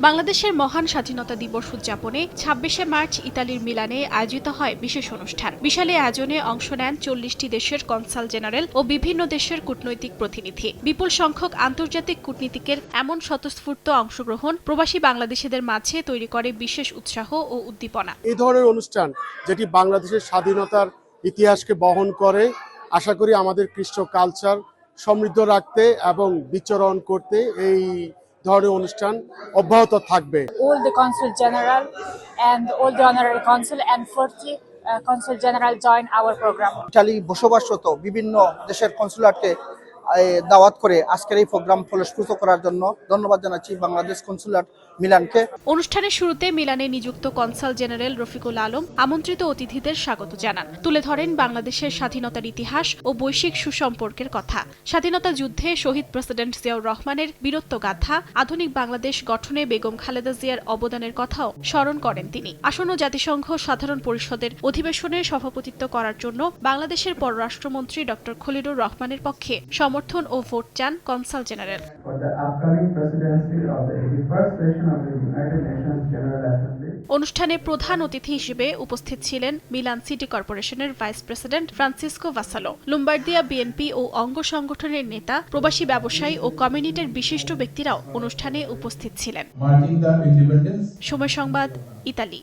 বাংলাদেশের মহান স্বাধীনতা দিবস উদযাপনে ২৬শে মার্চ ইতালির মিলানে আয়োজিত হয় বিশেষ অনুষ্ঠান। বিশাল আয়োজনে অংশ নেন ৪০টি দেশের কনসাল জেনারেল ও বিভিন্ন দেশের কূটনৈতিক প্রতিনিধি। বিপুল সংখ্যক আন্তর্জাতিক কূটনীতিকের এমন স্বতঃস্ফূর্ত অংশগ্রহণ প্রবাসী বাংলাদেশিদের মাঝে তৈরি করে বিশেষ উৎসাহ ও উদ্দীপনা। এই ধরনের অনুষ্ঠান যেটি বাংলাদেশের স্বাধীনতার ইতিহাসকে বহন করে, আশা করি আমাদের কৃষ্ণ কালচার সমৃদ্ধ রাখতে এবং বিচরণ করতে এই ধরনের অনুষ্ঠান অব্যাহত থাকবে। All the consul general and all the honorary consul and 40 consul general join our program. Italy বসবাসরত বিভিন্ন দেশের কনসুলেটকে দাওয়াত করে আজকের এই প্রোগ্রাম ফলপ্রসূ করার জন্য ধন্যবাদ জানাচ্ছি বাংলাদেশ কনসুলেট মিলানকে। অনুষ্ঠানের শুরুতে মিলানে নিযুক্ত কনসাল জেনারেল রফিকুল আলম আমন্ত্রিত অতিথিদের স্বাগত জানান। তুলে ধরেন বাংলাদেশের স্বাধীনতার ইতিহাস ও বৈশ্বিক সুসম্পর্কের কথা। স্বাধীনতা যুদ্ধে শহীদ প্রেসিডেন্ট জিয়াউর রহমানের বীরত্বগাথা, আধুনিক বাংলাদেশ গঠনে বেগম খালেদা জিয়ার অবদানের কথাও স্মরণ করেন তিনি। আসন্ন জাতিসংঘ সাধারণ পরিষদের অধিবেশনে সভাপতিত্ব করার জন্য বাংলাদেশের পররাষ্ট্রমন্ত্রী ডক্টর খলিলুর রহমানের পক্ষে সমর্থন ও ভোট চান কনসাল জেনারেল। অনুষ্ঠানে প্রধান অতিথি হিসেবে উপস্থিত ছিলেন মিলান সিটি কর্পোরেশনের ভাইস প্রেসিডেন্ট ফ্রান্সিসকো ভাসালো, লুম্বার্দিয়া বিএনপি ও অঙ্গ সংগঠনের নেতা, প্রবাসী ব্যবসায়ী ও কমিউনিটির বিশিষ্ট ব্যক্তিরাও অনুষ্ঠানে উপস্থিত ছিলেন। সময় সংবাদ, ইতালি।